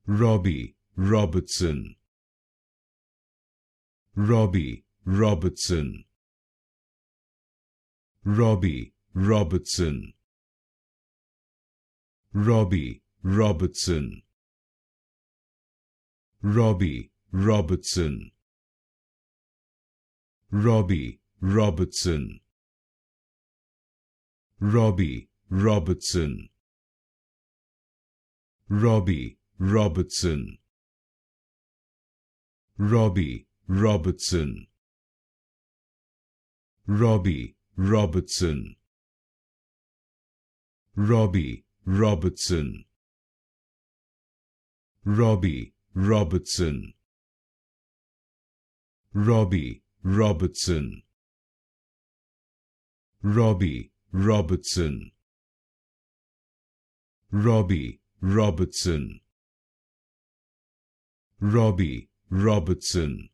Robbie Robertson, Robbie Robertson, Robbie Robertson, Robbie Robertson, Robbie Robertson, Robbie Robertson, Robbie Robertson, Robbie Robertson, Robbie Robertson, Robbie Robertson, Robbie Robertson, Robbie Robertson, Robbie Robertson, Robbie Robertson, Robbie Robertson, Robbie Robertson,